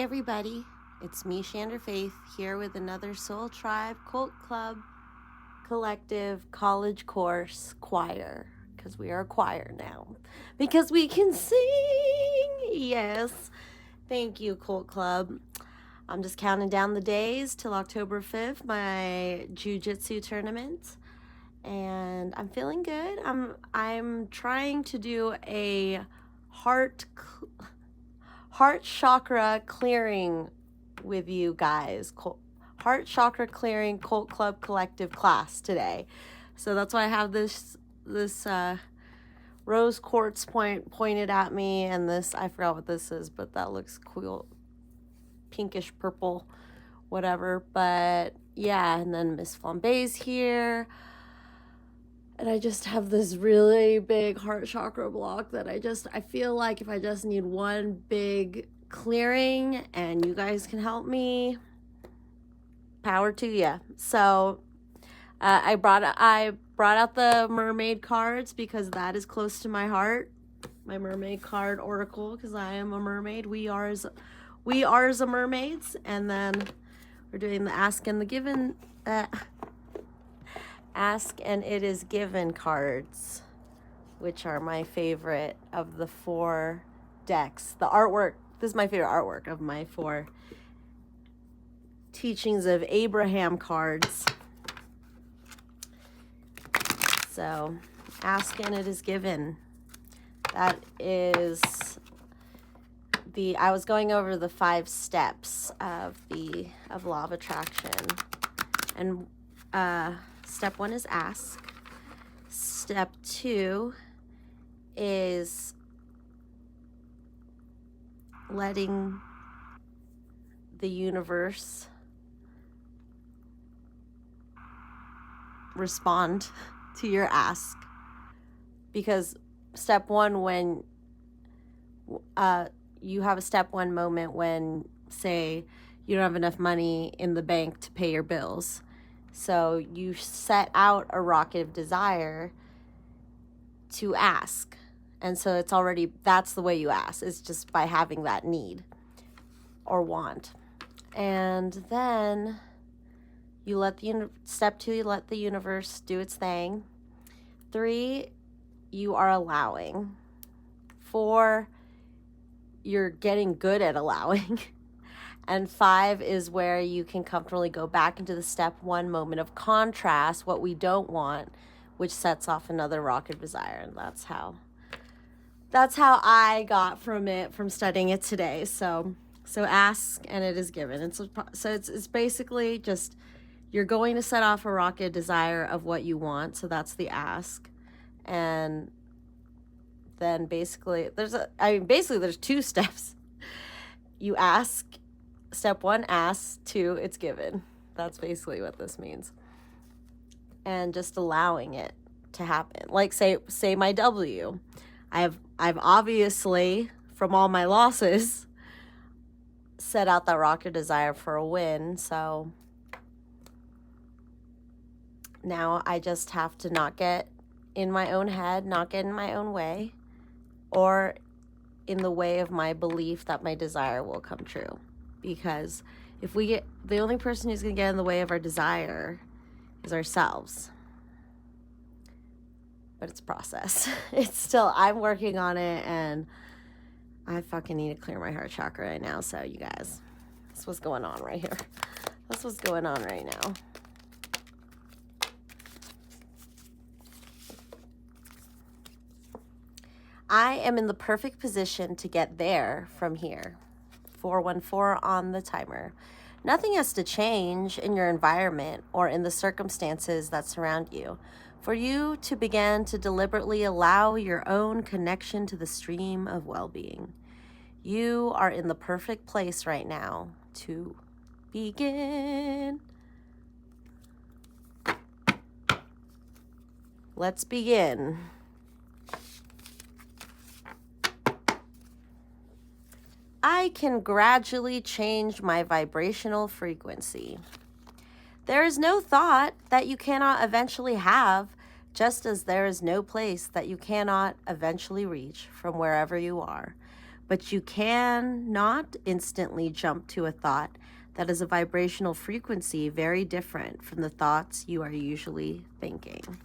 everybody, it's me, ShandrahFaith, here with another Soul Tribe Cult Club Collective college course choir, because we are a choir now, because we can sing. Yes, thank you, Cult Club. I'm just counting down the days till October 5th, my jiu-jitsu tournament, and I'm feeling good. I'm trying to do a heart chakra clearing with you guys. Heart chakra clearing Cult Club Collective class today. So that's why I have this rose quartz pointed at me, and this, I forgot what this is, but that looks cool. Pinkish purple, whatever. But yeah, and then Miss Flambe's here. And I just have this really big heart chakra block that I feel like if I just need one big clearing and you guys can help me, power to ya. So I brought out the mermaid cards because that is close to my heart. My mermaid card oracle, because I am a mermaid. We are as a mermaids. And then we're doing the ask and the given. Ask and it is given cards, which are my favorite of the 4 decks. The artwork, this is my favorite artwork of my 4 teachings of Abraham cards. So, ask and it is given. That is I was going over the 5 steps of law of attraction. And step 1 is ask. Step 2 is letting the universe respond to your ask. Because step 1, when you have a step 1 moment when, say, you don't have enough money in the bank to pay your bills. So you set out a rocket of desire to ask. And so that's the way you ask. It's just by having that need or want. And then step 2, you let the universe do its thing. 3, you are allowing. 4, you're getting good at allowing. And 5 is where you can comfortably go back into the step 1 moment of contrast, what we don't want, which sets off another rocket of desire. And that's how I got from studying it today. So ask and it is given. And so it's basically just, you're going to set off a rocket of desire of what you want. So that's the ask. And then basically there's 2 steps. You ask. Step 1, ask. 2, it's given. That's basically what this means. And just allowing it to happen. Like say my W. I've obviously, from all my losses, set out that rocket desire for a win. So now I just have to not get in my own head, not get in my own way, or in the way of my belief that my desire will come true. Because the only person who's going to get in the way of our desire is ourselves. But it's a process. I'm working on it, and I fucking need to clear my heart chakra right now. So you guys, that's what's going on right here. That's what's going on right now. I am in the perfect position to get there from here. 414 on the timer. Nothing has to change in your environment or in the circumstances that surround you for you to begin to deliberately allow your own connection to the stream of well-being. You are in the perfect place right now to begin. Let's begin. I can gradually change my vibrational frequency. There is no thought that you cannot eventually have, just as there is no place that you cannot eventually reach from wherever you are. but you can not instantly jump to a thought that is a vibrational frequency very different from the thoughts you are usually thinking.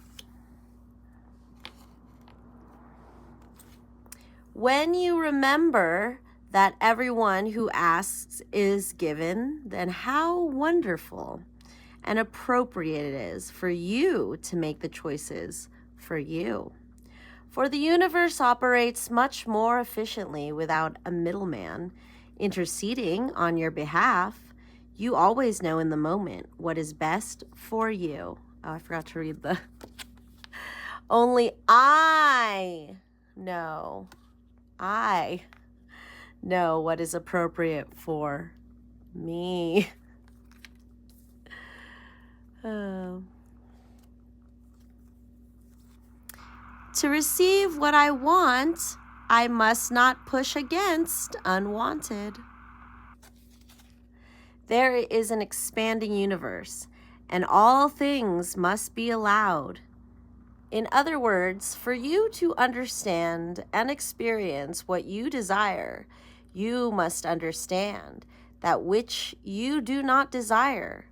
When you remember that everyone who asks is given, then how wonderful and appropriate it is for you to make the choices for you. For the universe operates much more efficiently without a middleman interceding on your behalf. You always know in the moment what is best for you. Oh, I forgot to read the... Only I know what is appropriate for me. Oh. To receive what I want, I must not push against unwanted. There is an expanding universe, and all things must be allowed. In other words, for you to understand and experience what you desire, you must understand that which you do not desire.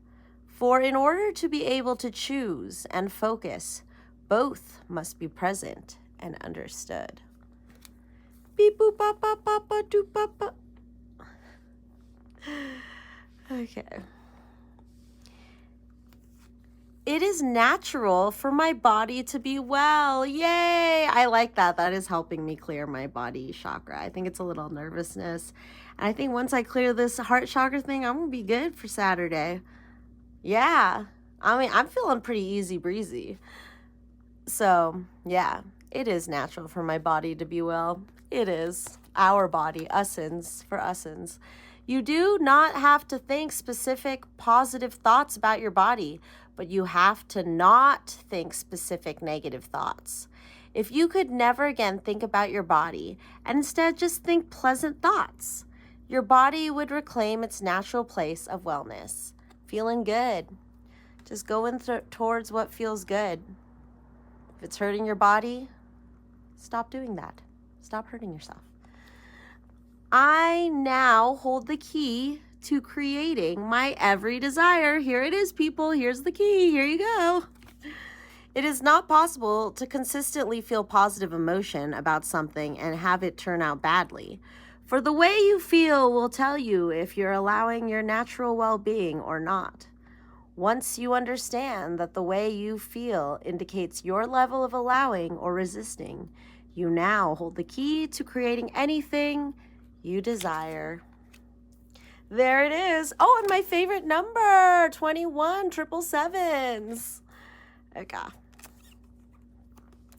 For in order to be able to choose and focus, both must be present and understood. Beep boop ba ba ba ba doop ba ba. Okay. It is natural for my body to be well. Yay! I like that. That is helping me clear my body chakra. I think it's a little nervousness. And I think once I clear this heart chakra thing, I'm going to be good for Saturday. Yeah. I mean, I'm feeling pretty easy breezy. So, yeah, it is natural for my body to be well. It is. Our body, usins, for usins. You do not have to think specific positive thoughts about your body, but you have to not think specific negative thoughts. If you could never again think about your body and instead just think pleasant thoughts, your body would reclaim its natural place of wellness. Feeling good. Just going towards what feels good. If it's hurting your body, stop doing that. Stop hurting yourself. I now hold the key to creating my every desire. Here it is, people. Here's the key. Here you go. It is not possible to consistently feel positive emotion about something and have it turn out badly. For the way you feel will tell you if you're allowing your natural well-being or not. Once you understand that the way you feel indicates your level of allowing or resisting, you now hold the key to creating anything you desire. There it is. Oh, and my favorite number, 21, 777s. Okay.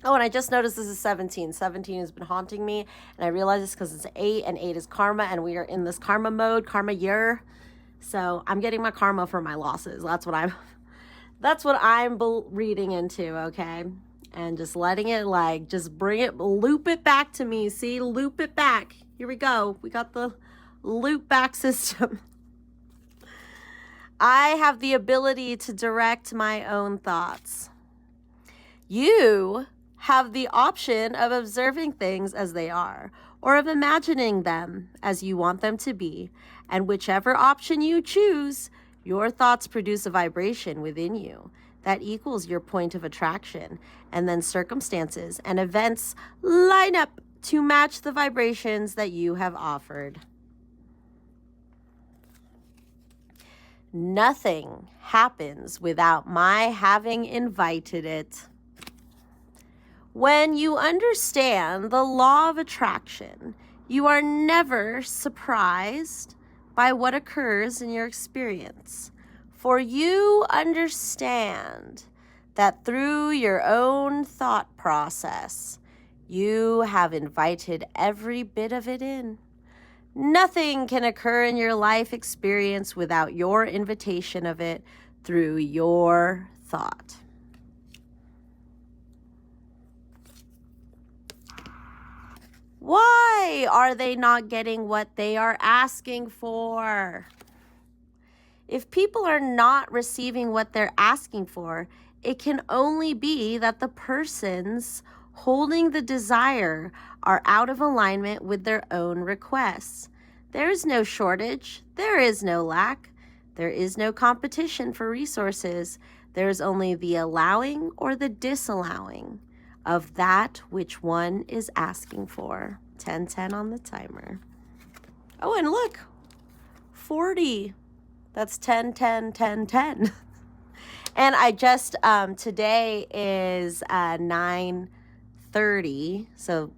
Oh, and I just noticed this is 17. 17 has been haunting me, and I realize it's because it's 8, and 8 is karma, and we are in this karma mode, karma year. So I'm getting my karma for my losses. That's what I'm reading into, okay? And just letting it just bring it, loop it back to me. See, loop it back. Here we go. We got the loop back system. I have the ability to direct my own thoughts. You have the option of observing things as they are, or of imagining them as you want them to be. And whichever option you choose, your thoughts produce a vibration within you that equals your point of attraction, and then circumstances and events line up to match the vibrations that you have offered. Nothing happens without my having invited it. When you understand the law of attraction, you are never surprised by what occurs in your experience, for you understand that through your own thought process, you have invited every bit of it in. Nothing can occur in your life experience without your invitation of it through your thought. Why are they not getting what they are asking for? If people are not receiving what they're asking for, it can only be that the persons holding the desire, are out of alignment with their own requests. There is no shortage. There is no lack. There is no competition for resources. There is only the allowing or the disallowing of that which one is asking for. 10:10 on the timer. Oh, and look, 40. That's 10, 10, 10, 10. And I just, today is 9:30, so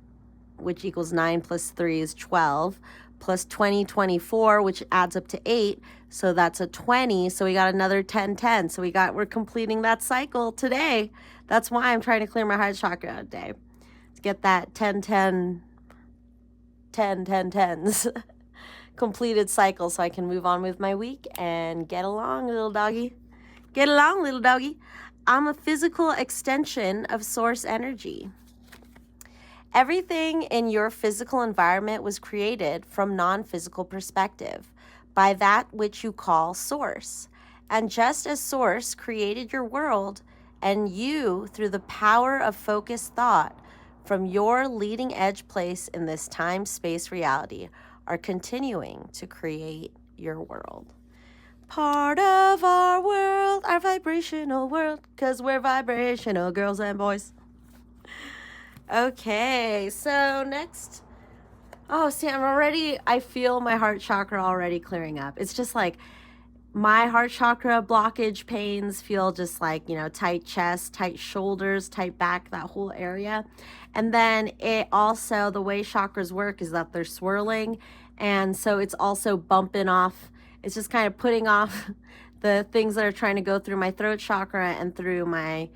which equals 9 plus 3 is 12, plus 20, 24, which adds up to 8, so that's a 20, so we got another 10, 10. So we're completing that cycle today. That's why I'm trying to clear my heart chakra today, to get that 10, 10, 10, 10, 10s completed cycle so I can move on with my week and get along, little doggy. Get along, little doggy. I'm a physical extension of source energy. Everything in your physical environment was created from non-physical perspective by that which you call source. And just as source created your world and you, through the power of focused thought from your leading edge place in this time-space reality, are continuing to create your world. Part of our world, our vibrational world, because we're vibrational girls and boys. Okay, so next. Oh, see, I feel my heart chakra already clearing up. It's just like my heart chakra blockage pains feel just like, tight chest, tight shoulders, tight back, that whole area. And then it also, the way chakras work is that they're swirling. And so it's also bumping off. It's just kind of putting off the things that are trying to go through my throat chakra and through my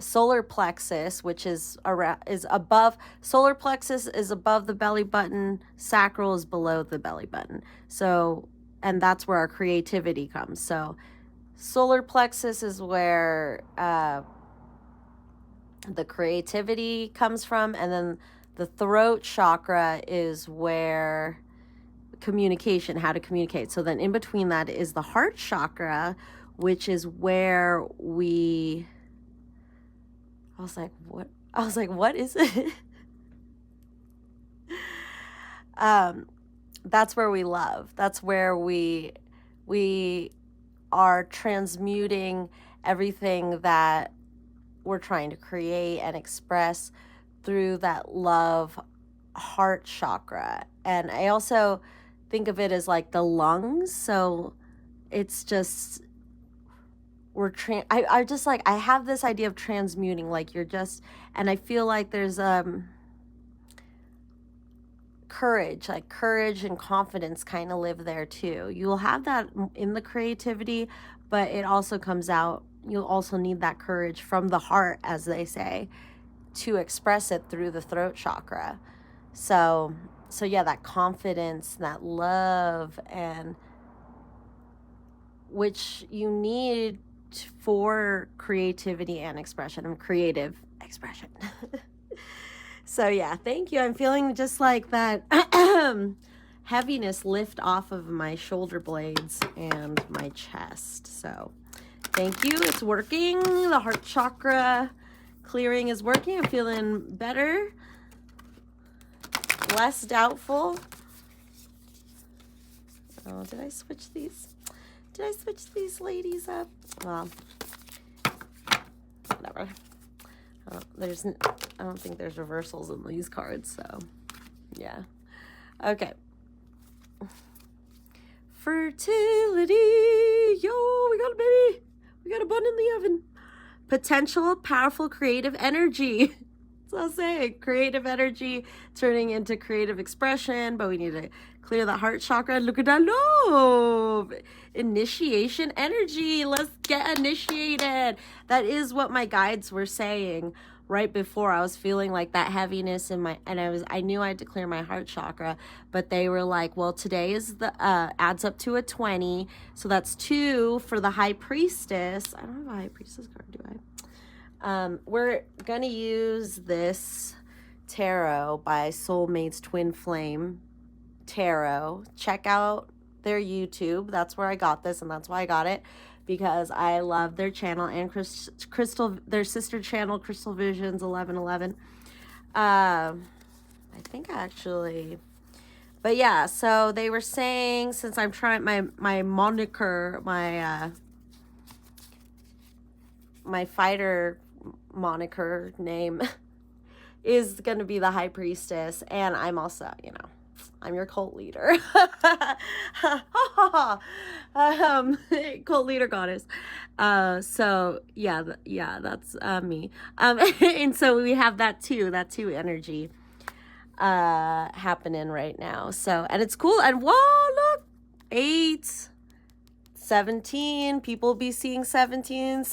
solar plexus, which is above. Solar plexus is above the belly button. Sacral is below the belly button. So, and that's where our creativity comes. So solar plexus is where the creativity comes from. And then the throat chakra is where communication, how to communicate. So then in between that is the heart chakra, which is where I was like, what is it? That's where we love. That's where we are transmuting everything that we're trying to create and express through that love heart chakra. And I also think of it as like the lungs. So it's just, I just like, I have this idea of transmuting, like and I feel like there's courage and confidence kind of live there too. You'll have that in the creativity, but it also comes out, you'll also need that courage from the heart, as they say, to express it through the throat chakra. So yeah, that confidence, that love, and which you need for creativity and expression, creative expression. So yeah, thank you. I'm feeling just like that heaviness lift off of my shoulder blades and my chest. So thank you. It's working. The heart chakra clearing is working. I'm feeling better, less doubtful. Oh, did I switch these? Did I switch these ladies up? Well, whatever. I don't think there's reversals in these cards, so yeah. Okay. Fertility. Yo, we got a baby. We got a bun in the oven. Potential, powerful, creative energy. So I'll say creative energy turning into creative expression, but we need to clear the heart chakra. Look at that love. Initiation energy. Let's get initiated. That is what my guides were saying right before. I was feeling like that heaviness in I knew I had to clear my heart chakra, but they were like, well, today is adds up to a 20. So that's 2 for the high priestess. I don't have a high priestess card, do I? We're going to use this tarot by Soulmates Twin Flame Tarot. Check out their YouTube. That's where I got this, and that's why I got it. because I love their channel and Crystal, their sister channel, Crystal Visions 1111. I think actually, but yeah, so they were saying, since I'm trying my moniker, my fighter moniker name is going to be the High Priestess, and I'm also, you know, I'm your cult leader. Cult leader goddess. So yeah, that's me. And so we have that two energy happening right now. So, and it's cool. And whoa, look, 8, 17. People be seeing 17,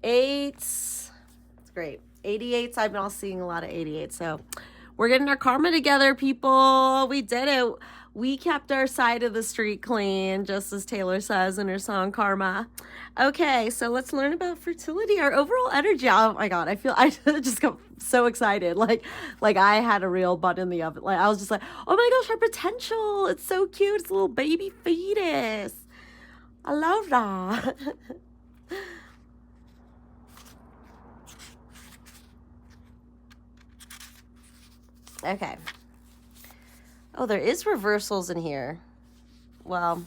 8. It's great. 88s. I've been all seeing a lot of 88. So we're getting our karma together, people. We did it. We kept our side of the street clean, just as Taylor says in her song Karma. Okay, so let's learn about fertility, our overall energy. Oh my God, I just got so excited. Like I had a real butt in the oven. Like I was just like, oh my gosh, our potential. It's so cute. It's a little baby fetus. I love that. Okay. Oh, there is reversals in here. Well,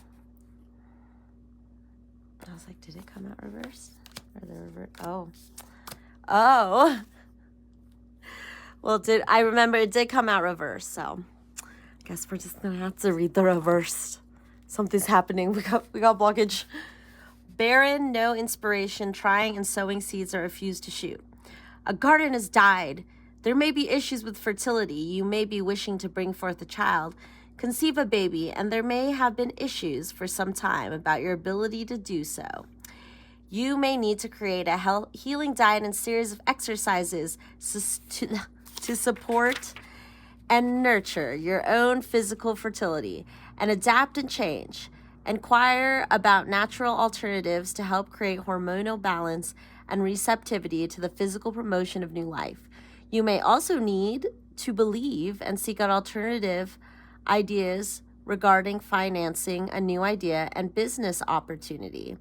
I was like, did it come out reversed? Or the reverse? Oh. Well, I remember it did come out reversed, so I guess we're just gonna have to read the reversed. Something's happening. We got blockage. Barren, no inspiration, trying and sowing seeds are refused to shoot. A garden has died. There may be issues with fertility. You may be wishing to bring forth a child, conceive a baby, and there may have been issues for some time about your ability to do so. You may need to create a healing diet and series of exercises to support and nurture your own physical fertility and adapt and change. Inquire about natural alternatives to help create hormonal balance and receptivity to the physical promotion of new life. You may also need to believe and seek out alternative ideas regarding financing a new idea and business opportunity.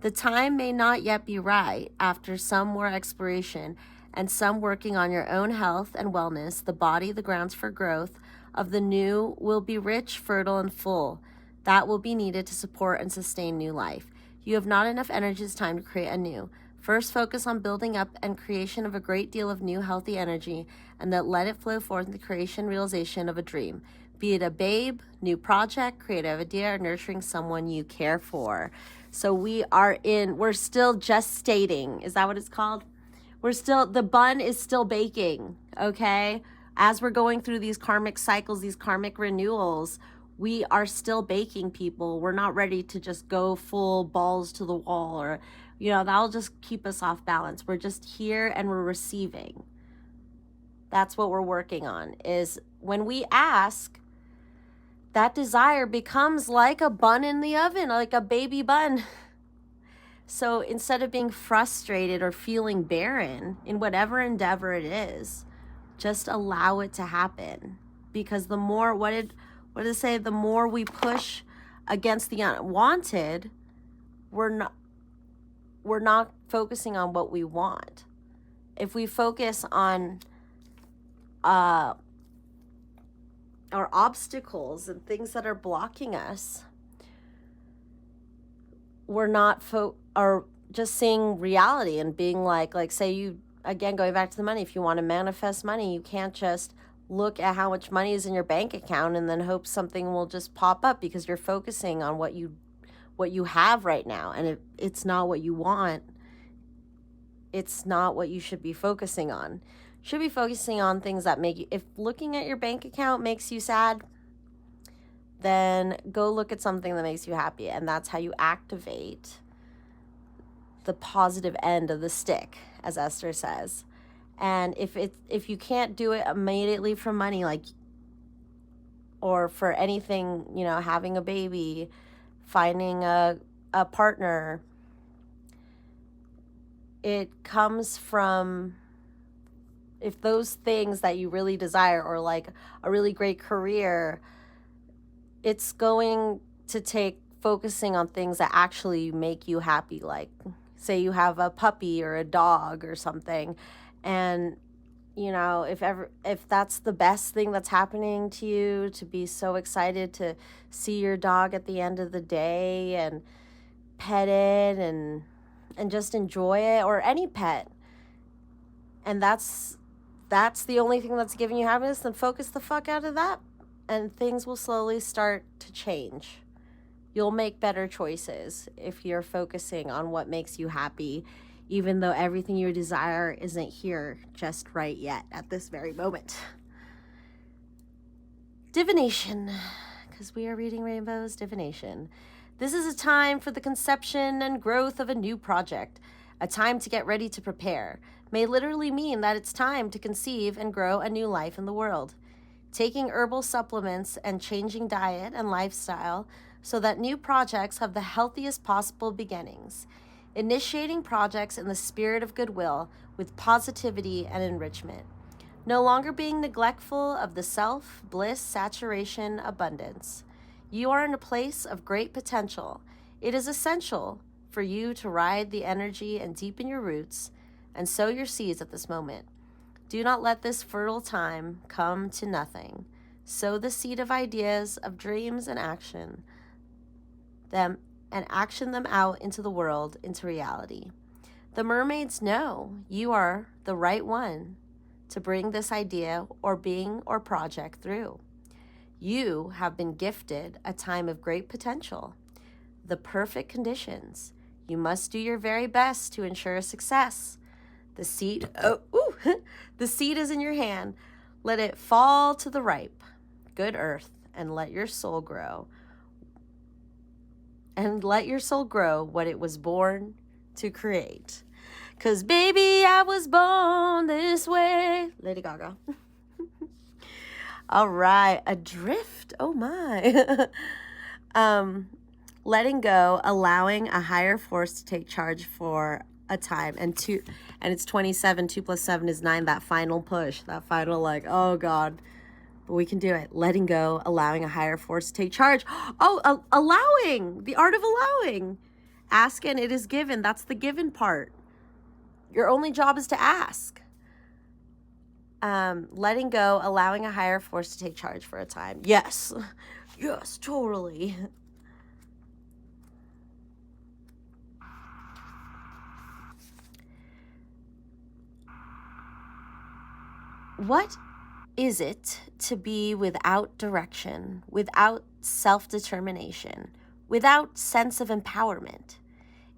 The time may not yet be right. After some more exploration and some working on your own health and wellness, the body, the grounds for growth of the new will be rich, fertile, and full. That will be needed to support and sustain new life. You have not enough energy this time to create anew. First, focus on building up and creation of a great deal of new healthy energy, and then let it flow forth in the creation realization of a dream. Be it a babe, new project, creative idea, or nurturing someone you care for. So we're still gestating. Is that what it's called? The bun is still baking, okay? As we're going through these karmic cycles, these karmic renewals, we are still baking, people. We're not ready to just go full balls to the wall, or, you know, that'll just keep us off balance. We're just here and we're receiving. That's what we're working on, is when we ask, that desire becomes like a bun in the oven, like a baby bun. So instead of being frustrated or feeling barren in whatever endeavor it is, just allow it to happen. Because the more, what did it say? The more we push against the unwanted, we're not focusing on what we want. If we focus on our obstacles and things that are blocking us, we're not are just seeing reality and being like say you, again, going back to the money, if you want to manifest money, you can't just look at how much money is in your bank account and then hope something will just pop up, because you're focusing on what you have right now, and it's not what you want. It's not what you should be focusing on. You should be focusing on things that make you, if looking at your bank account makes you sad, then go look at something that makes you happy, and that's how you activate the positive end of the stick, as Esther says. And if you can't do it immediately for money, like, or for anything, you know, having a baby, finding a partner, it comes from, if those things that you really desire, or like a really great career, it's going to take focusing on things that actually make you happy. Like, say you have a puppy or a dog or something, and you know, if that's the best thing that's happening to you, to be so excited to see your dog at the end of the day and pet it and just enjoy it, or any pet, and that's the only thing that's giving you happiness, then focus the fuck out of that, and things will slowly start to change. You'll make better choices if you're focusing on what makes you happy, even though everything you desire isn't here just right yet at this very moment. Divination, because we are reading Rainbow's Divination. This is a time for the conception and growth of a new project, a time to get ready to prepare. May literally mean that it's time to conceive and grow a new life in the world. Taking herbal supplements and changing diet and lifestyle so that new projects have the healthiest possible beginnings. Initiating projects in the spirit of goodwill with positivity and enrichment. No longer being neglectful of the self, bliss, saturation, abundance. You are in a place of great potential. It is essential for you to ride the energy and deepen your roots and sow your seeds at this moment. Do not let this fertile time come to nothing. Sow the seed of ideas, of dreams, and action them out into the world, into reality. The mermaids know you are the right one to bring this idea or being or project through. You have been gifted a time of great potential, the perfect conditions. You must do your very best to ensure success. The seed, the seed is in your hand. Let it fall to the ripe, good earth, and let your soul grow. And let your soul grow what it was born to create. 'Cause baby, I was born this way. Lady Gaga. All right, adrift. Oh my. Letting go, allowing a higher force to take charge for a time. And it's 27. 2 + 7 is 9. That final push, that final like, oh God. But we can do it. Letting go, allowing a higher force to take charge. Oh, allowing. The art of allowing. Ask and it is given. That's the given part. Your only job is to ask. Letting go, allowing a higher force to take charge for a time. Yes. Yes, totally. What is it to be without direction, without self-determination, without sense of empowerment?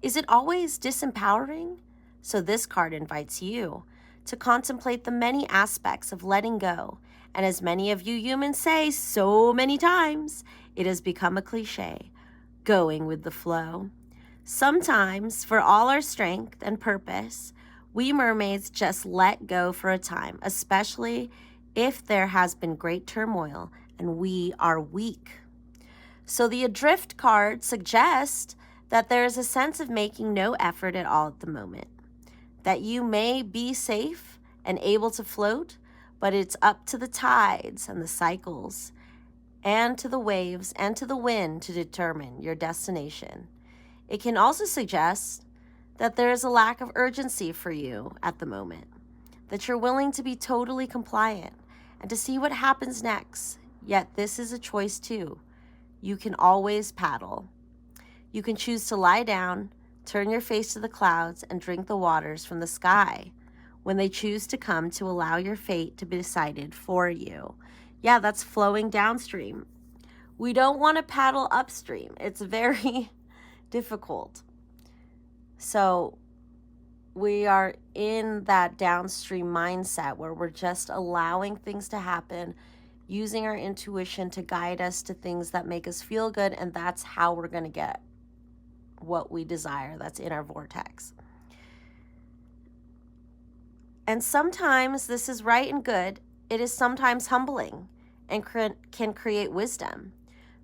Is it always disempowering? So this card invites you to contemplate the many aspects of letting go. And as many of you humans say so many times, it has become a cliche, going with the flow. Sometimes, for all our strength and purpose, we mermaids just let go for a time, especially if there has been great turmoil and we are weak. So the Adrift card suggests that there is a sense of making no effort at all at the moment, that you may be safe and able to float, but it's up to the tides and the cycles and to the waves and to the wind to determine your destination. It can also suggest that there is a lack of urgency for you at the moment, that you're willing to be totally compliant and to see what happens next. Yet this is a choice too. You can always paddle. You can choose to lie down, turn your face to the clouds, and drink the waters from the sky when they choose to come to allow your fate to be decided for you. Yeah, that's flowing downstream. We don't want to paddle upstream. It's very difficult. So we are in that downstream mindset where we're just allowing things to happen, using our intuition to guide us to things that make us feel good, and that's how we're going to get what we desire that's in our vortex. And sometimes this is right and good. It is sometimes humbling and can create wisdom.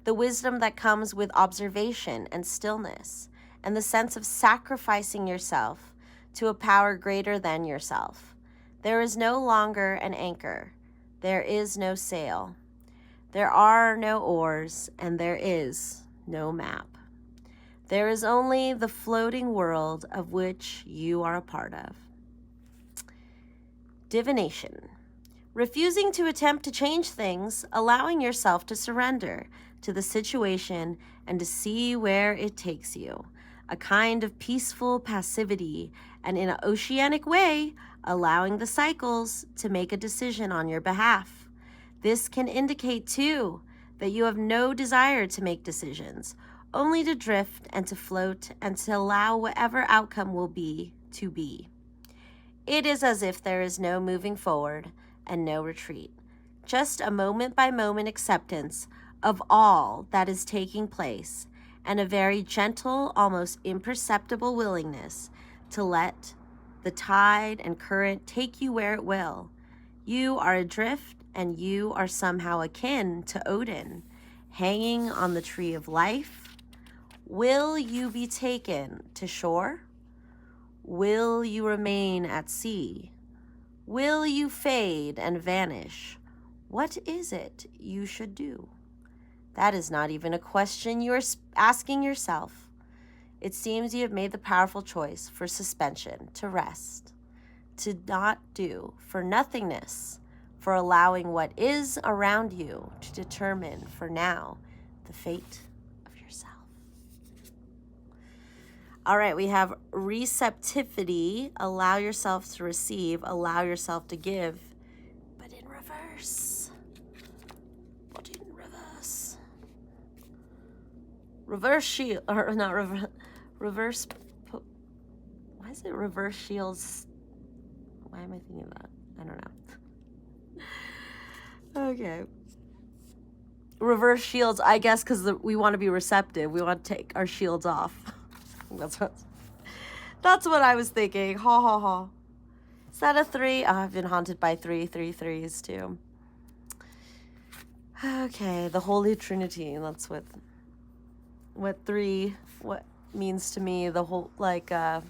The wisdom that comes with observation and stillness and the sense of sacrificing yourself to a power greater than yourself. There is no longer an anchor. There is no sail. There are no oars, and there is no map. There is only the floating world of which you are a part of. Divination. Refusing to attempt to change things, allowing yourself to surrender to the situation and to see where it takes you. A kind of peaceful passivity, and in an oceanic way, allowing the cycles to make a decision on your behalf. This can indicate, too, that you have no desire to make decisions, only to drift and to float and to allow whatever outcome will be to be. It is as if there is no moving forward and no retreat, just a moment-by-moment acceptance of all that is taking place, and a very gentle, almost imperceptible willingness to let the tide and current take you where it will. You are adrift, and you are somehow akin to Odin, hanging on the tree of life. Will you be taken to shore? Will you remain at sea? Will you fade and vanish? What is it you should do? That is not even a question you are asking yourself. It seems you have made the powerful choice for suspension, to rest, to not do, for nothingness, for allowing what is around you to determine, for now, the fate of yourself. All right, we have receptivity, allow yourself to receive, allow yourself to give, but in reverse. But in reverse. Reverse shield, or not reverse, why is it reverse shields? Why am I thinking of that? I don't know. Okay. Reverse shields, I guess, because we want to be receptive. We want to take our shields off. That's what I was thinking. Ha ha ha. Is that a 3? Oh, I've been haunted by 3 3s too. Okay, the Holy Trinity. That's what 3 means to me. The whole, like, I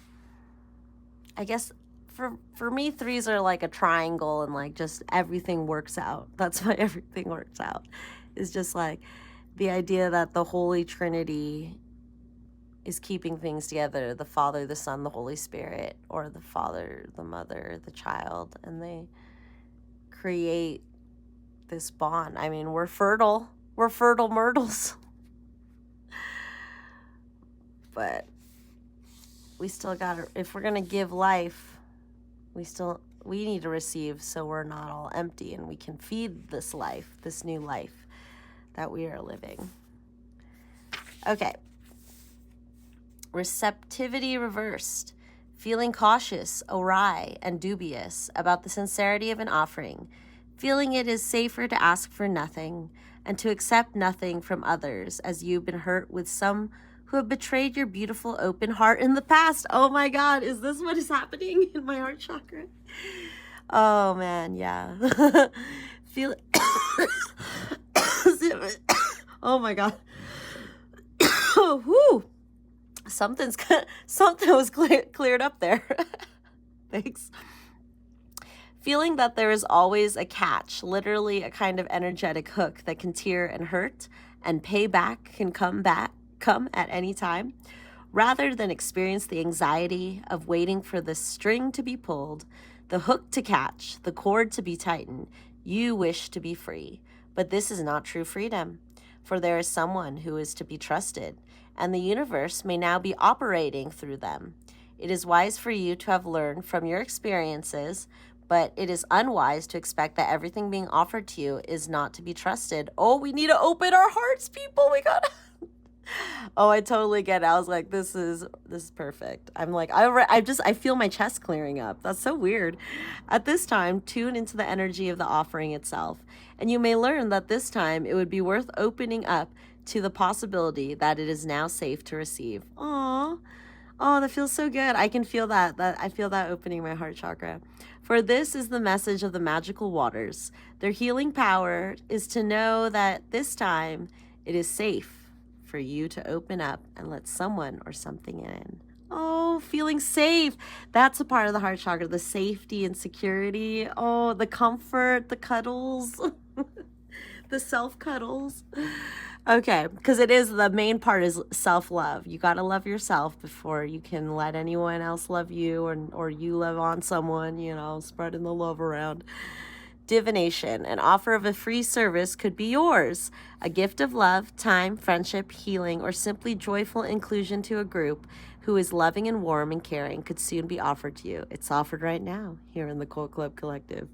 guess for me, 3s are like a triangle, and like just everything works out. That's why everything works out. It's just like the idea that the Holy Trinity is keeping things together, the Father, the Son, the Holy Spirit, or the Father, the Mother, the child, and they create this bond. I mean, we're fertile myrtles. But we still gotta, if we're gonna give life, we need to receive, so we're not all empty and we can feed this life, this new life that we are living. Okay. Receptivity reversed, feeling cautious, awry, and dubious about the sincerity of an offering, feeling it is safer to ask for nothing and to accept nothing from others, as you've been hurt with some who have betrayed your beautiful open heart in the past. Oh my God, is this what is happening in my heart chakra? Oh man, yeah. Feel oh my God. Whew. Something was cleared up there. Thanks. Feeling that there is always a catch, literally a kind of energetic hook that can tear and hurt, and payback can come at any time. Rather than experience the anxiety of waiting for the string to be pulled, the hook to catch, the cord to be tightened, you wish to be free. But this is not true freedom, for there is someone who is to be trusted, and the universe may now be operating through them. It is wise for you to have learned from your experiences, but it is unwise to expect that everything being offered to you is not to be trusted. Oh, we need to open our hearts, people. We gotta. Oh, I totally get it. I was like, this is perfect. I'm like, I feel my chest clearing up. That's so weird. At this time, tune into the energy of the offering itself, and you may learn that this time it would be worth opening up to the possibility that it is now safe to receive. Aww. Oh, that feels so good. I can feel that I feel that opening my heart chakra. For this is the message of the magical waters. Their healing power is to know that this time it is safe for you to open up and let someone or something in. Oh, feeling safe. That's a part of the heart chakra, the safety and security. Oh, the comfort, the cuddles, the self-cuddles. Okay, because it is, the main part is self-love. You got to love yourself before you can let anyone else love you, or you love on someone, you know, spreading the love around. Divination, an offer of a free service could be yours. A gift of love, time, friendship, healing, or simply joyful inclusion to a group who is loving and warm and caring could soon be offered to you. It's offered right now here in the Cult Club Collective.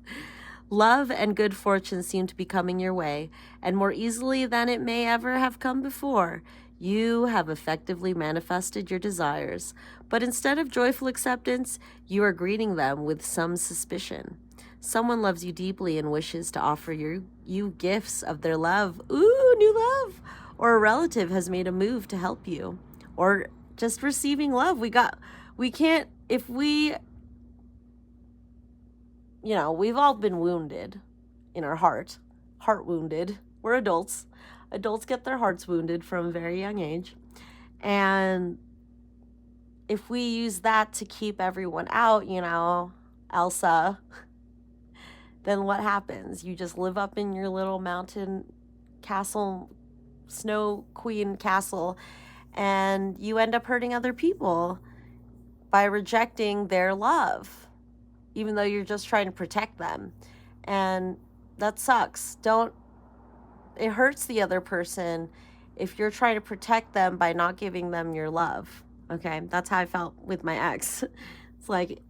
Love and good fortune seem to be coming your way, and more easily than it may ever have come before. You have effectively manifested your desires, but instead of joyful acceptance, you are greeting them with some suspicion. Someone loves you deeply and wishes to offer you gifts of their love. Ooh, new love! Or a relative has made a move to help you. Or just receiving love. We've all been wounded in our heart wounded. We're adults. Adults get their hearts wounded from a very young age. And if we use that to keep everyone out, Elsa, then what happens? You just live up in your little mountain castle, snow queen castle, and you end up hurting other people by rejecting their love, even though you're just trying to protect them. And that sucks. It hurts the other person if you're trying to protect them by not giving them your love. Okay, that's how I felt with my ex. It's like,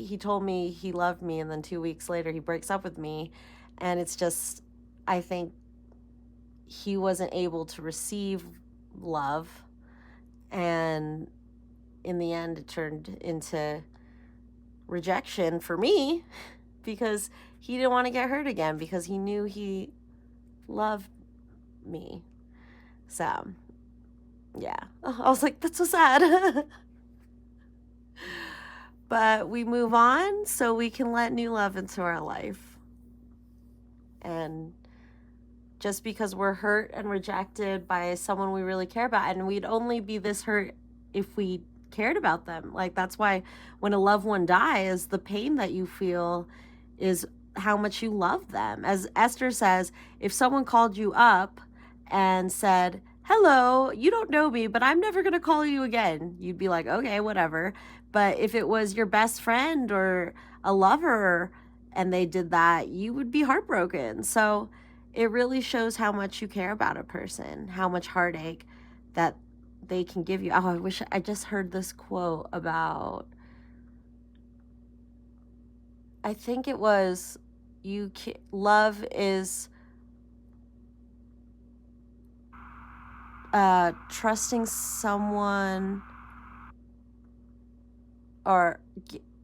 he told me he loved me, and then 2 weeks later he breaks up with me. And it's just, I think he wasn't able to receive love, and in the end it turned into rejection for me, because he didn't want to get hurt again, because he knew he loved me. So yeah, I was like, that's so sad. But we move on so we can let new love into our life. And just because we're hurt and rejected by someone we really care about, and we'd only be this hurt if we cared about them. Like, that's why when a loved one dies, the pain that you feel is how much you love them. As Esther says, if someone called you up and said, hello, you don't know me, but I'm never going to call you again, you'd be like, okay, whatever. But if it was your best friend or a lover and they did that, you would be heartbroken. So it really shows how much you care about a person, how much heartache that they can give you. Oh, I wish I just heard this quote about, I think it was, love is trusting someone, or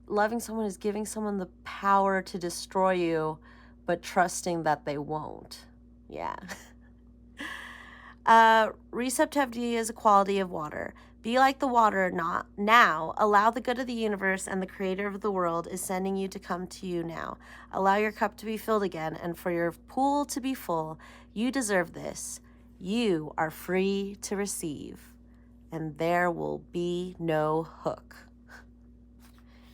loving someone is giving someone the power to destroy you, but trusting that they won't. Yeah. Receptivity is a quality of water. Be like the water not now. Allow the good of the universe and the creator of the world is sending you to come to you now. Allow your cup to be filled again and for your pool to be full. You deserve this. You are free to receive, and there will be no hook.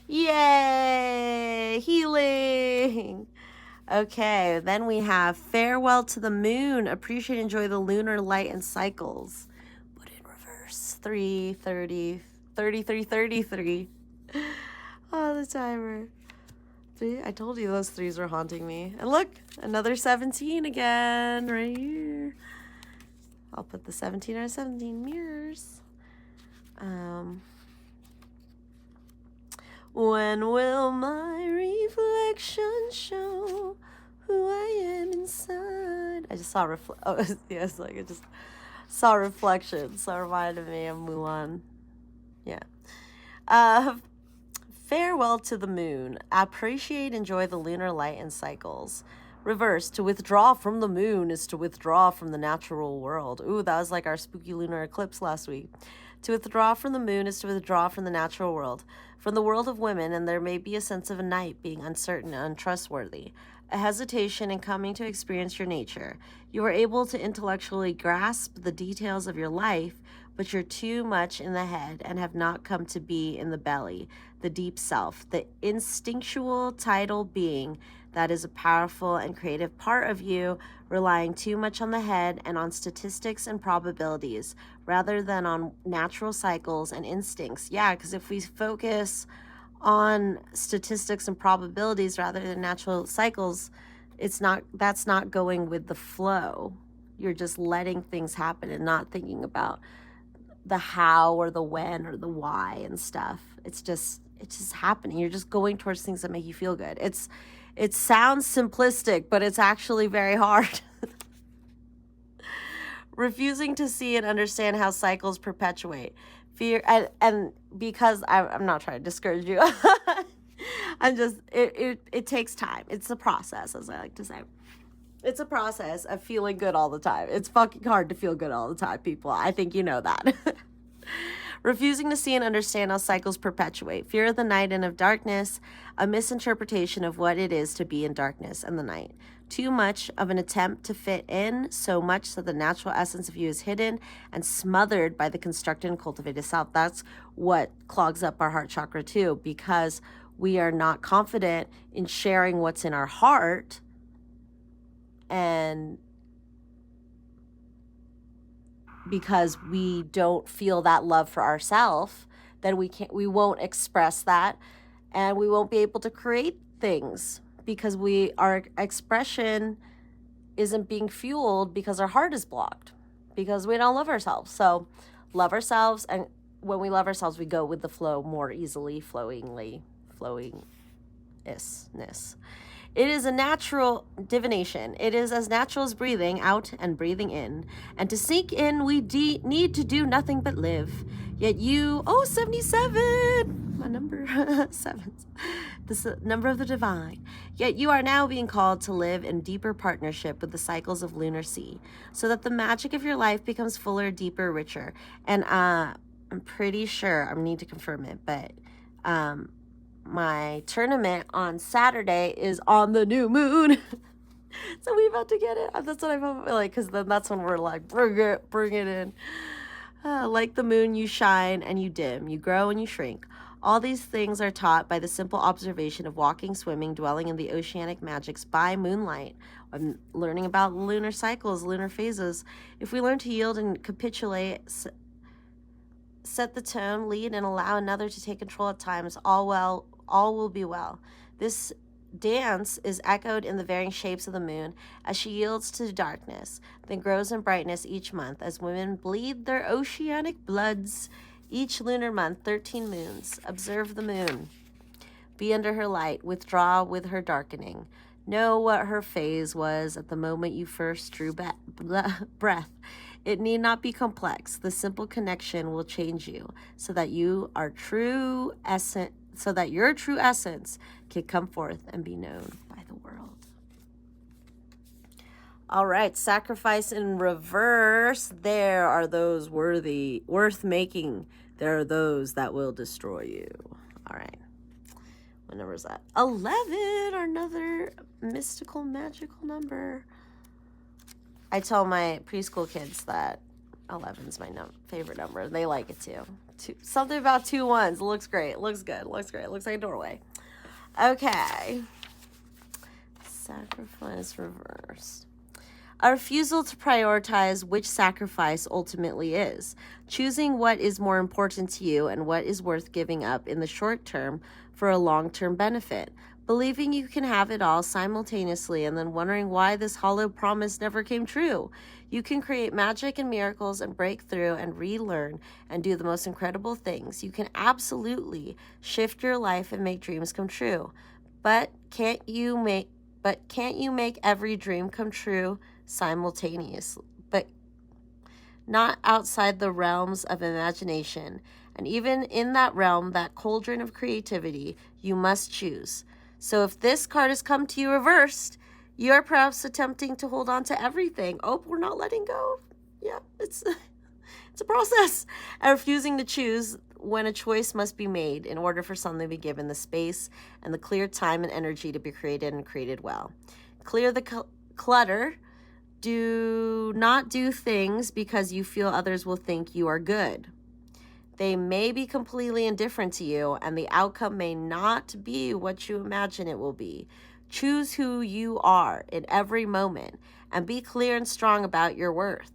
Yay! Healing! Okay, then we have farewell to the moon. Appreciate and enjoy the lunar light and cycles. But in reverse, 3:30, 33:33. Oh, the timer. I told you those threes were haunting me. And look, another 17 again, right here. I'll put the 17 out of 17 mirrors. When will my reflection show who I am inside? I just saw yes, like I just saw reflection, so it reminded me of Mulan. Yeah. Farewell to the moon. Appreciate, enjoy the lunar light and cycles. Reverse, to withdraw from the moon is to withdraw from the natural world. Ooh, that was like our spooky lunar eclipse last week. To withdraw from the moon is to withdraw from the natural world, from the world of women, and there may be a sense of a night being uncertain and untrustworthy, a hesitation in coming to experience your nature. You are able to intellectually grasp the details of your life, but you're too much in the head and have not come to be in the belly, the deep self, the instinctual tidal being that is a powerful and creative part of you, relying too much on the head and on statistics and probabilities rather than on natural cycles and instincts. Yeah, because if we focus on statistics and probabilities rather than natural cycles, that's not going with the flow. You're just letting things happen and not thinking about the how or the when or the why and stuff. It's just happening. You're just going towards things that make you feel good. It sounds simplistic, but it's actually very hard. Refusing to see and understand how cycles perpetuate. Fear, and because I'm not trying to discourage you. I'm just, it takes time. It's a process, as I like to say. It's a process of feeling good all the time. It's fucking hard to feel good all the time, people. I think you know that. Refusing to see and understand how cycles perpetuate. Fear of the night and of darkness, a misinterpretation of what it is to be in darkness and the night. Too much of an attempt to fit in, so much that the natural essence of you is hidden and smothered by the constructed and cultivated self. That's what clogs up our heart chakra too, because we are not confident in sharing what's in our heart, and because we don't feel that love for ourselves, then we won't express that, and we won't be able to create things because our expression isn't being fueled because our heart is blocked, because we don't love ourselves. So love ourselves, and when we love ourselves, we go with the flow more easily, flowingness. It is a natural divination. It is as natural as breathing out and breathing in. And to sink in, we need to do nothing but live. Yet you, 77, my number, 7, the number of the divine. Yet you are now being called to live in deeper partnership with the cycles of lunar sea, so that the magic of your life becomes fuller, deeper, richer. And I'm pretty sure, I need to confirm it, but my tournament on Saturday is on the new moon. So we about to get it. That's what I felt like, because then that's when we're like, bring it in. Like the moon, you shine and you dim, you grow and you shrink. All these things are taught by the simple observation of walking, swimming, dwelling in the oceanic magics by moonlight. I'm learning about lunar cycles, lunar phases. If we learn to yield and capitulate, set the tone, lead, and allow another to take control at times, all will be well. This dance is echoed in the varying shapes of the moon as she yields to darkness, then grows in brightness each month as women bleed their oceanic bloods. Each lunar month, 13 moons. Observe the moon. Be under her light. Withdraw with her darkening. Know what her phase was at the moment you first drew breath. It need not be complex. The simple connection will change you so that your true essence can come forth and be known by the world. All right, sacrifice in reverse. There are those worth making. There are those that will destroy you. All right. What number is that? 11, another mystical, magical number. I tell my preschool kids that 11 is my favorite number. They like it too. Something about 2 1s. It looks great. It looks good. It looks great. It looks like a doorway. Okay. Sacrifice reversed. A refusal to prioritize which sacrifice ultimately is. Choosing what is more important to you and what is worth giving up in the short term for a long-term benefit. Believing you can have it all simultaneously and then wondering why this hollow promise never came true. You can create magic and miracles and break through and relearn and do the most incredible things. You can absolutely shift your life and make dreams come true. But can't you make every dream come true simultaneously? But not outside the realms of imagination. And even in that realm, that cauldron of creativity, you must choose. So if this card has come to you reversed, you are perhaps attempting to hold on to everything. Oh, we're not letting go. Yeah, it's a process. And refusing to choose when a choice must be made in order for something to be given the space and the clear time and energy to be created and created well. Clear the clutter Do not do things because you feel others will think you are good. They may be completely indifferent to you, and the outcome may not be what you imagine it will be. Choose who you are in every moment and be clear and strong about your worth.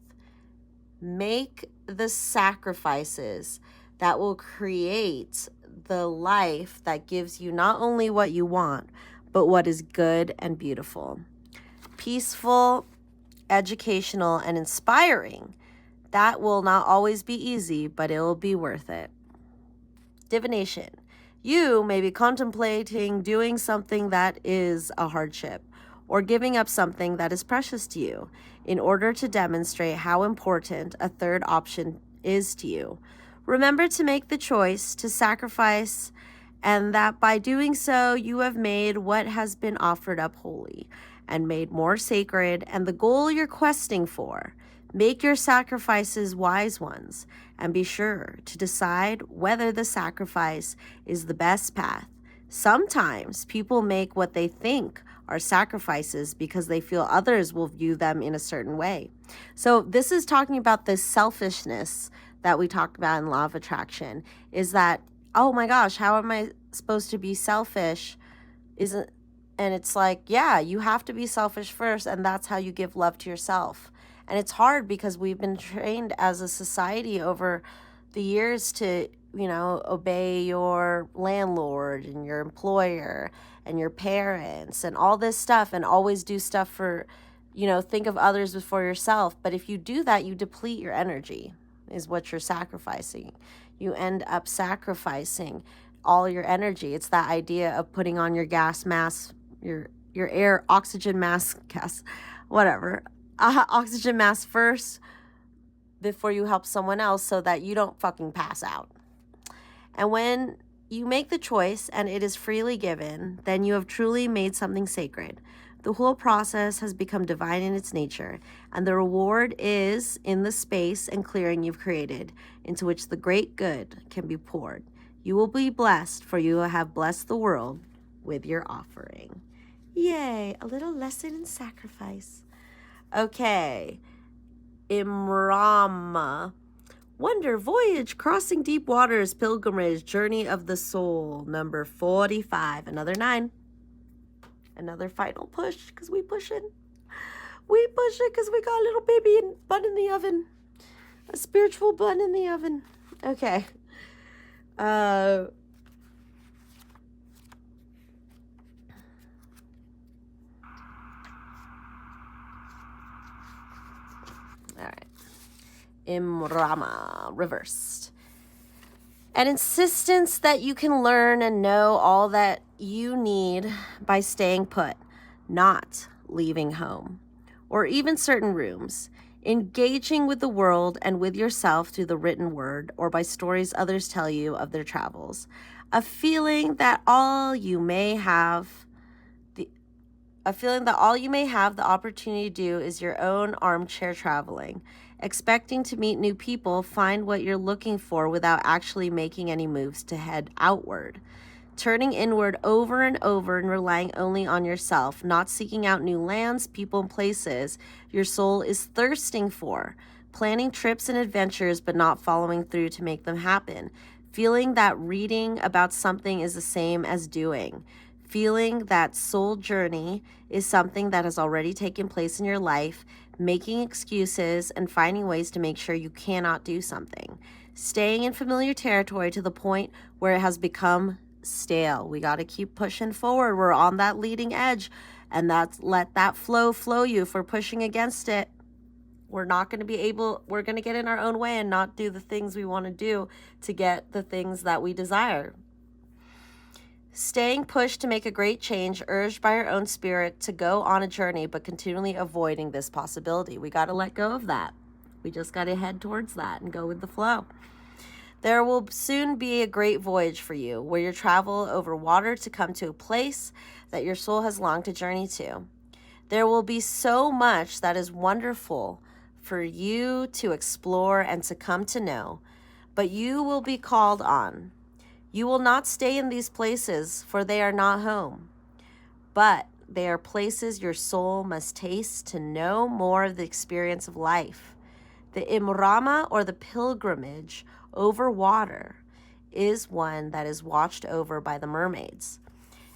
Make the sacrifices that will create the life that gives you not only what you want, but what is good and beautiful. Peaceful, educational, and inspiring. That will not always be easy, but it will be worth it. Divination. You may be contemplating doing something that is a hardship or giving up something that is precious to you in order to demonstrate how important a third option is to you. Remember to make the choice to sacrifice, and that by doing so, you have made what has been offered up holy and made more sacred, and the goal you're questing for. Make your sacrifices wise ones, and be sure to decide whether the sacrifice is the best path. Sometimes people make what they think are sacrifices because they feel others will view them in a certain way. So this is talking about this selfishness that we talked about in Law of Attraction, is that, oh my gosh, how am I supposed to be selfish? And it's like, yeah, you have to be selfish first, and that's how you give love to yourself. And it's hard because we've been trained as a society over the years to, obey your landlord and your employer and your parents and all this stuff, and always do stuff for, think of others before yourself. But if you do that, you deplete your energy, is what you're sacrificing. You end up sacrificing all your energy. It's that idea of putting on your gas mask, your air oxygen mask, oxygen mask first before you help someone else, so that you don't fucking pass out. And when you make the choice and it is freely given, then you have truly made something sacred. The whole process has become divine in its nature, and the reward is in the space and clearing you've created, into which the great good can be poured. You will be blessed, for you have blessed the world with your offering. Yay, a little lesson in sacrifice. Okay, Imrama. Wonder Voyage, Crossing Deep Waters, Pilgrimage, Journey of the Soul, number 45. Another 9. Another final push, because we push it. We push it because we got a little baby bun in the oven. A spiritual bun in the oven. Okay. All right. Imrama, reversed. An insistence that you can learn and know all that you need by staying put, not leaving home, or even certain rooms, engaging with the world and with yourself through the written word or by stories others tell you of their travels. A feeling that all you may have the opportunity to do is your own armchair traveling, expecting to meet new people, find what you're looking for without actually making any moves to head outward. Turning inward over and over and relying only on yourself, not seeking out new lands, people, and places your soul is thirsting for. Planning trips and adventures but not following through to make them happen. Feeling that reading about something is the same as doing. Feeling that soul journey is something that has already taken place in your life, making excuses and finding ways to make sure you cannot do something. Staying in familiar territory to the point where it has become stale. We got to keep pushing forward. We're on that leading edge, and let that flow you. If we're pushing against it, we're going to get in our own way and not do the things we want to do to get the things that we desire. Staying pushed to make a great change, urged by our own spirit to go on a journey, but continually avoiding this possibility. We got to let go of that. We just got to head towards that and go with the flow. There will soon be a great voyage for you, where you travel over water to come to a place that your soul has longed to journey to. There will be so much that is wonderful for you to explore and to come to know, but you will be called on. You will not stay in these places, for they are not home. But They are places your soul must taste to know more of the experience of life. The imrama, or the pilgrimage over water, is one that is watched over by the mermaids,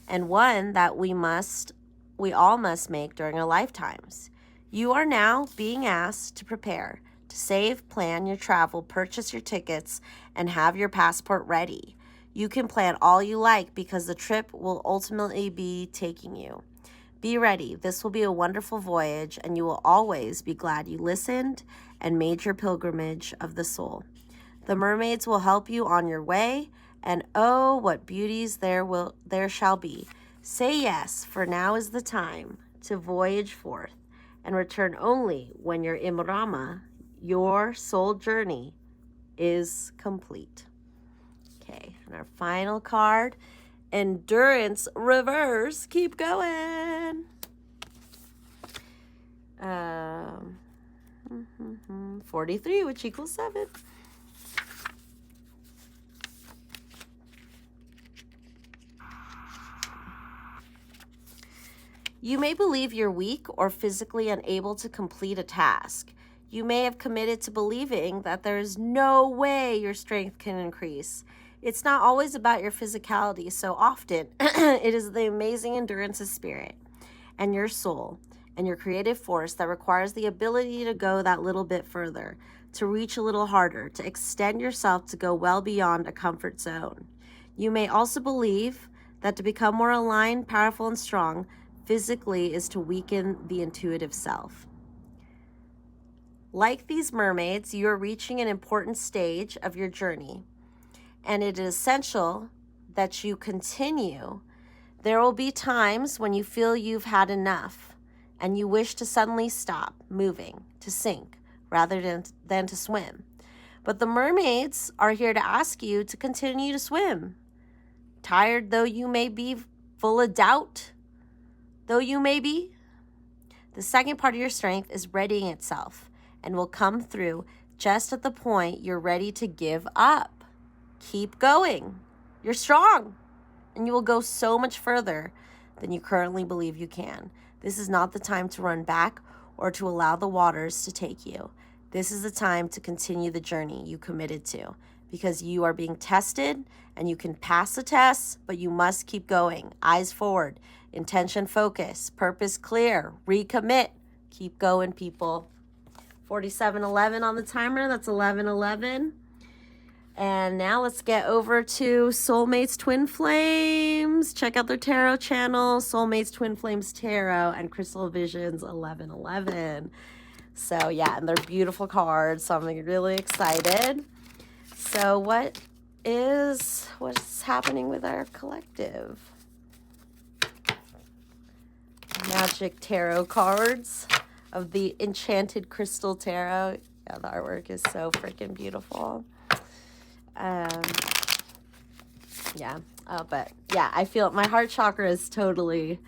and one that we all must make during our lifetimes. You are now being asked to prepare, to save, plan your travel, purchase your tickets, and have your passport ready. You can plan all you like because the trip will ultimately be taking you. Be ready. This will be a wonderful voyage, and you will always be glad you listened and made your pilgrimage of the soul. The mermaids will help you on your way, and oh, what beauties there shall be. Say yes, for now is the time to voyage forth, and return only when your imrama, your soul journey, is complete. Okay, and our final card, Endurance Reverse. Keep going. 43, which equals 7. You may believe you're weak or physically unable to complete a task. You may have committed to believing that there is no way your strength can increase. It's not always about your physicality. So often, it is the amazing endurance of spirit and your soul and your creative force that requires the ability to go that little bit further, to reach a little harder, to extend yourself to go well beyond a comfort zone. You may also believe that to become more aligned, powerful, and strong physically is to weaken the intuitive self. Like these mermaids, you are reaching an important stage of your journey, and it is essential that you continue. There will be times when you feel you've had enough and you wish to suddenly stop moving, to sink, rather than to swim. But the mermaids are here to ask you to continue to swim. Tired though you may be, full of doubt though you may be, the second part of your strength is readying itself and will come through just at the point you're ready to give up. Keep going. You're strong, and you will go so much further than you currently believe you can. This is not the time to run back or to allow the waters to take you. This is the time to continue the journey you committed to, because you are being tested and you can pass the test, but you must keep going. Eyes forward, intention focus, purpose clear, recommit. Keep going, people. 47:11 on the timer. That's 11:11. And now let's get over to Soulmates Twin Flames. Check out their tarot channel, Soulmates Twin Flames Tarot and Crystal Visions 11:11. So yeah, and they're beautiful cards. So I'm really excited. So what's happening with our collective? Magic tarot cards of the Enchanted Crystal Tarot. Yeah, the artwork is so freaking beautiful. But yeah, I feel my heart chakra is totally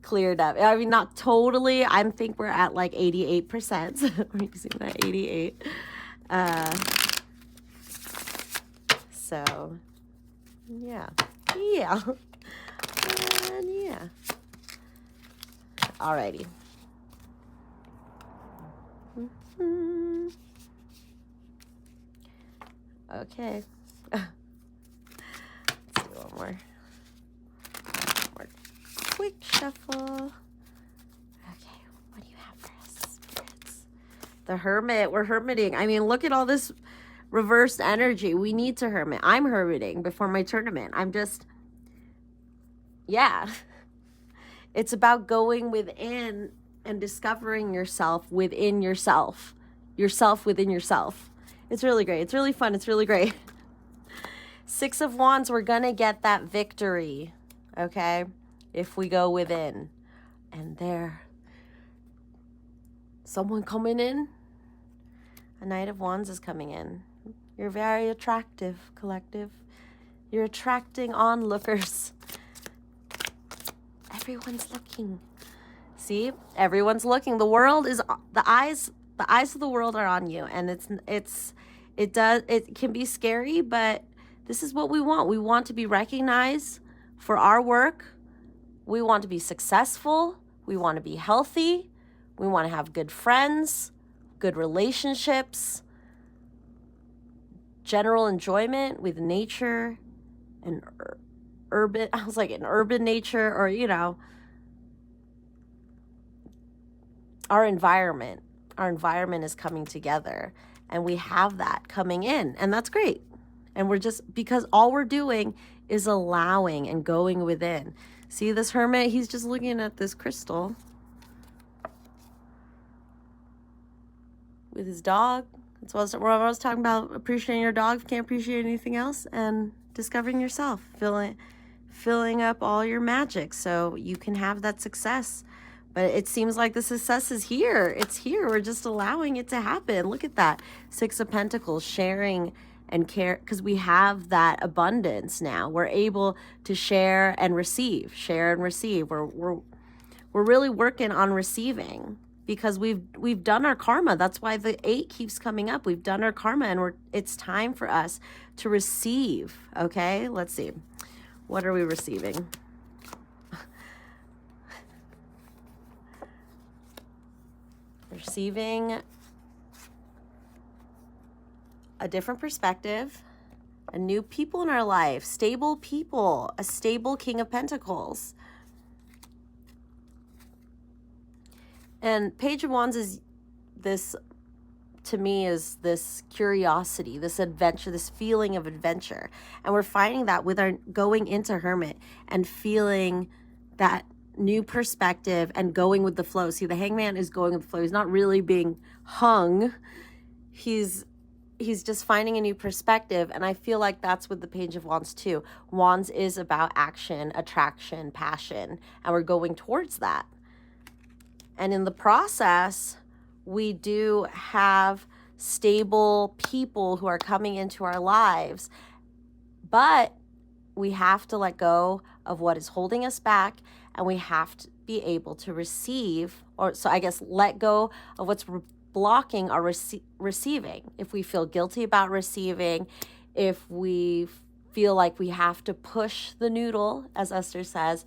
cleared up. I mean, not totally. I think we're at like 88%. We're using that 88. So yeah. And yeah. Alrighty. Okay. Let's do one more quick shuffle. Okay, what do you have for us, spirits? The Hermit. We're hermiting. I mean, look at all this reversed energy. We need to hermit. I'm hermiting before my tournament. I'm just, yeah. It's about going within and discovering yourself within yourself. Yourself within yourself. It's really great. It's really fun. It's really great. 6 of Wands, we're going to get that victory, okay? If we go within. And there, someone coming in. A Knight of Wands is coming in. You're very attractive, collective. You're attracting onlookers. Everyone's looking. See? Everyone's looking. The world is, the eyes of the world are on you, and it can be scary, but this is what we want. We want to be recognized for our work, We want to be successful. We want to be healthy. We want to have good friends, good relationships, general enjoyment with nature and urban, I was like an urban nature, or, you know, our environment is coming together, and we have that coming in, and that's great. And we're just, because all we're doing is allowing and going within. See this hermit, he's just looking at this crystal with his dog. That's what I was talking about, appreciating your dog if you can't appreciate anything else, and discovering yourself, filling up all your magic so you can have that success. But it seems like the success is here. It's here. We're just allowing it to happen. Look at that. 6 of Pentacles, sharing and care, because we have that abundance now. We're able to share and receive. We're really working on receiving, because we've done our karma. That's why the 8 keeps coming up. We've done our karma, and it's time for us to receive. Okay, let's see. What are we receiving? Receiving a different perspective, a new people in our life, stable people, a stable King of Pentacles. And Page of Wands is this, to me, is this curiosity, this adventure, this feeling of adventure. And we're finding that with our going into Hermit and feeling that new perspective and going with the flow. See, the Hangman is going with the flow. He's not really being hung. He's just finding a new perspective. And I feel like that's with the Page of Wands too. Wands is about action, attraction, passion, and we're going towards that. And in the process, we do have stable people who are coming into our lives, but we have to let go of what is holding us back, and we have to be able to receive, or so I guess let go of what's blocking our receiving. If we feel guilty about receiving, if we feel like we have to push the noodle, as Esther says,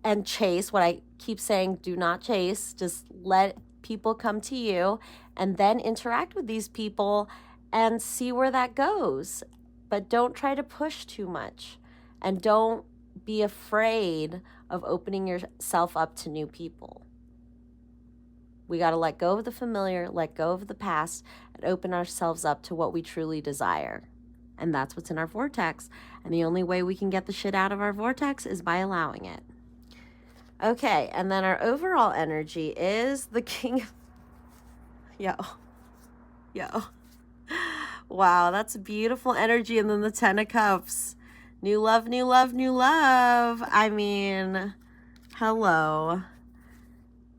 and chase, what I keep saying, do not chase, just let people come to you, and then interact with these people and see where that goes. But don't try to push too much, and don't be afraid of opening yourself up to new people. We got to let go of the familiar, let go of the past, and open ourselves up to what we truly desire. And that's what's in our vortex. And the only way we can get the shit out of our vortex is by allowing it. Okay, and then our overall energy is the King of... Yo. Wow, that's beautiful energy. And then the 10 of Cups. New love, new love, new love. I mean, hello.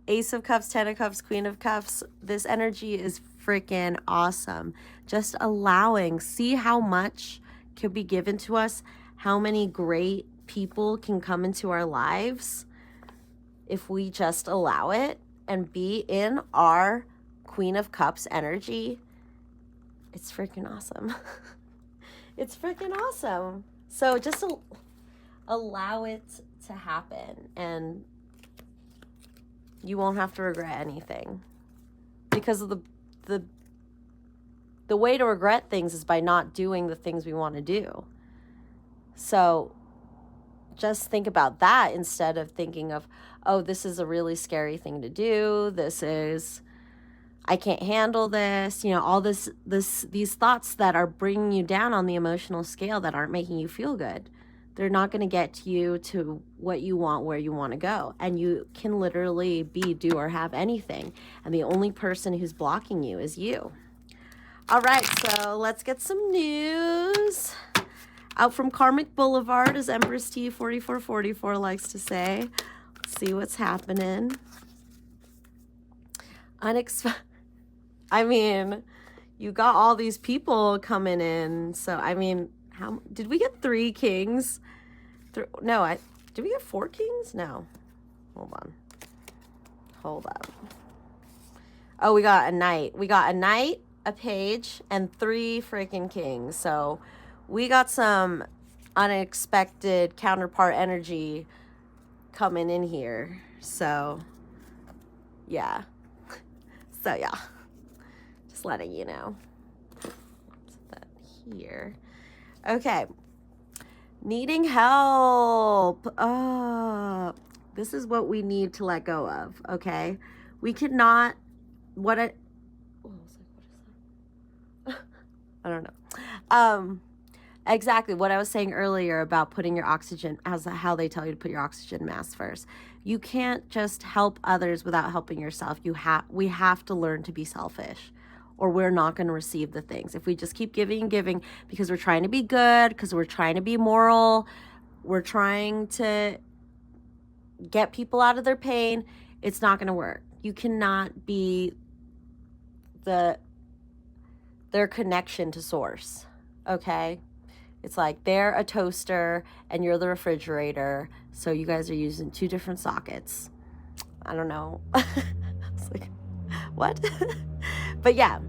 Ace of Cups, 10 of Cups, Queen of Cups. This energy is freaking awesome. Just allowing. See how much can be given to us. How many great people can come into our lives if we just allow it and be in our Queen of Cups energy. It's freaking awesome. It's freaking awesome. So just allow it to happen, and you won't have to regret anything, because of the way to regret things is by not doing the things we want to do. So just think about that instead of thinking of, oh, this is a really scary thing to do. I can't handle this. You know, all these thoughts that are bringing you down on the emotional scale that aren't making you feel good. They're not going to get you to what you want, where you want to go. And you can literally be, do, or have anything. And the only person who's blocking you is you. All right, so let's get some news. Out from Karmic Boulevard, as Empress T 4444 likes to say. Let's see what's happening. I mean, you got all these people coming in. So, I mean, did we get 3 kings? Did we get 4 kings? No. Hold up. Oh, we got a knight. We got a knight, a page, and 3 freaking kings. So we got some unexpected counterpart energy coming in here. So, yeah. So, yeah. Just letting you know. Put that here. Okay. Needing help. This is what we need to let go of, okay? We cannot, I don't know. Exactly what I was saying earlier about putting your oxygen, as how they tell you to put your oxygen mask first. You can't just help others without helping yourself. We have to learn to be selfish, or we're not going to receive the things. If we just keep giving and giving because we're trying to be good, because we're trying to be moral, we're trying to get people out of their pain, it's not going to work. You cannot be their connection to source, okay? It's like they're a toaster and you're the refrigerator, so you guys are using two different sockets. I don't know. It's like, what? But yeah,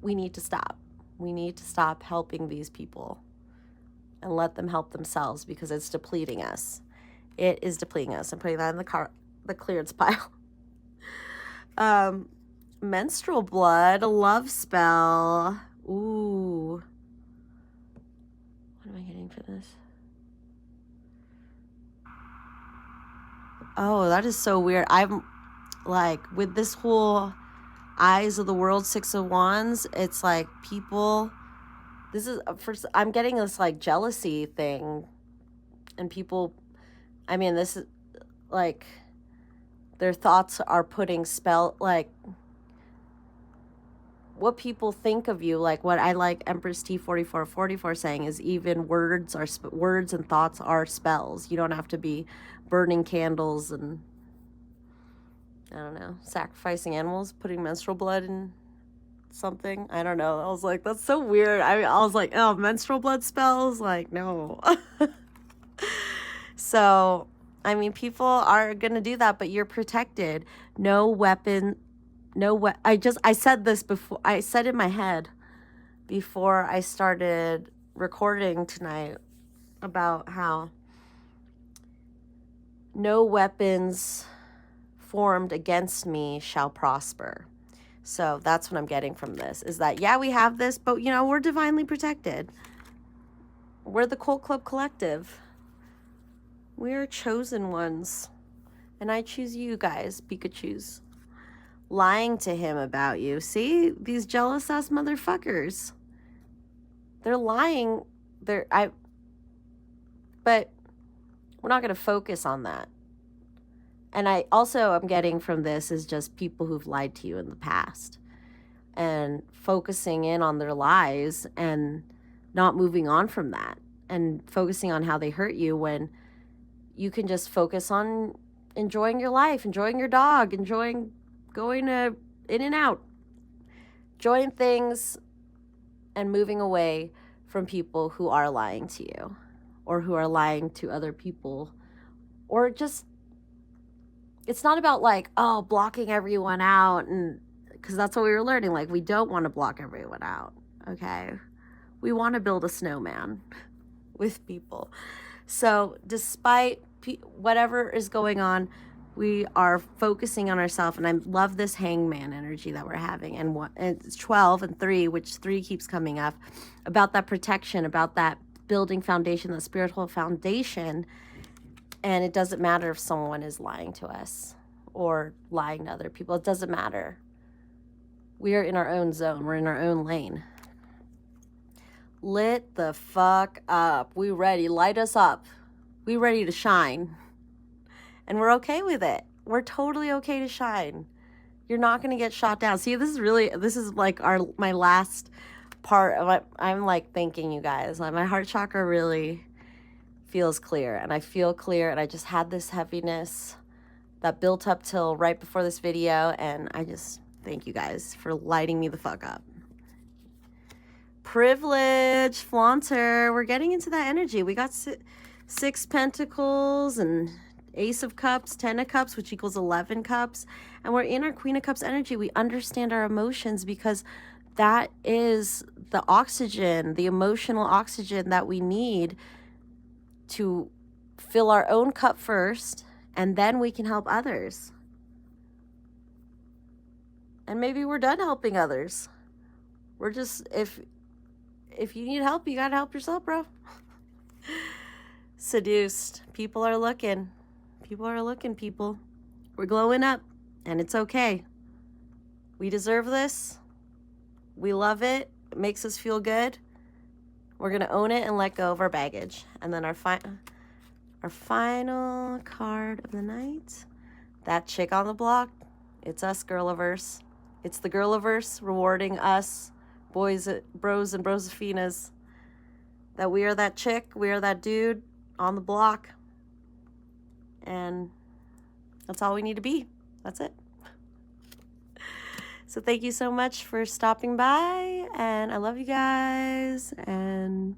we need to stop. We need to stop helping these people and let them help themselves, because it's depleting us. It is depleting us. I'm putting that in the clearance pile. Menstrual blood, a love spell. Ooh. What am I getting for this? Oh, that is so weird. I'm like, with this whole Eyes of the World, Six of Wands, it's like people, this is, first, I'm getting this like jealousy thing, and people, I mean, this is like, their thoughts are putting like, what people think of you, like what I like Empress T4444 saying is even words and thoughts are spells. You don't have to be burning candles and, I don't know, sacrificing animals, putting menstrual blood in something. I don't know. I was like, that's so weird. I was like, oh, menstrual blood spells? Like, no. So, I mean, people are going to do that, but you're protected. No weapon. I said this before. I said in my head before I started recording tonight about how no weapons formed against me shall prosper. So that's what I'm getting from this, is that, yeah, we have this, but, you know, we're divinely protected. We're the Cult Club Collective. We're chosen ones. And I choose you guys, Pikachus. Lying to him about you. See, these jealous ass motherfuckers. They're lying. But we're not going to focus on that. And I'm getting from this is just people who've lied to you in the past, and focusing in on their lies and not moving on from that, and focusing on how they hurt you, when you can just focus on enjoying your life, enjoying your dog, enjoying going in and out, enjoying things, and moving away from people who are lying to you, or who are lying to other people, or just, it's not about like, oh, blocking everyone out, and because that's what we were learning. Like, we don't want to block everyone out, okay? We want to build a snowman with people. So despite whatever is going on, we are focusing on ourselves, and I love this hangman energy that we're having, and it's 12 and 3, which 3 keeps coming up, about that protection, about that building foundation, that spiritual foundation. And it doesn't matter if someone is lying to us or lying to other people. It doesn't matter. We are in our own zone. We're in our own lane. Lit the fuck up. We ready. Light us up. We ready to shine. And we're okay with it. We're totally okay to shine. You're not going to get shot down. See, this is like my last part of it. I'm like thanking you guys. Like, my heart chakra really feels clear, and I feel clear, and I just had this heaviness that built up till right before this video, and I just thank you guys for lighting me the fuck up. Privilege, flaunter, we're getting into that energy. We got 6 pentacles and Ace of Cups, 10 of Cups, which equals 11 cups, and we're in our Queen of Cups energy. We understand our emotions, because that is the oxygen, the emotional oxygen that we need to fill our own cup first, and then we can help others. And maybe we're done helping others. We're just, if you need help, you gotta help yourself, bro. Seduced. People are looking. People are looking, people. We're glowing up, and it's okay. We deserve this. We love it. It makes us feel good. We're gonna own it and let go of our baggage. And then our final card of the night, that chick on the block. It's us, Girliverse. It's the Girliverse rewarding us, bros and brosophinas, that we are that chick, we are that dude on the block. And that's all we need to be. That's it. So thank you so much for stopping by, and I love you guys, and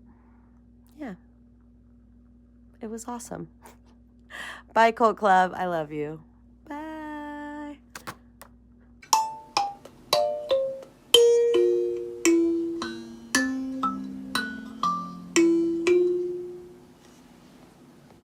yeah, it was awesome. Bye, Cult Club. I love you.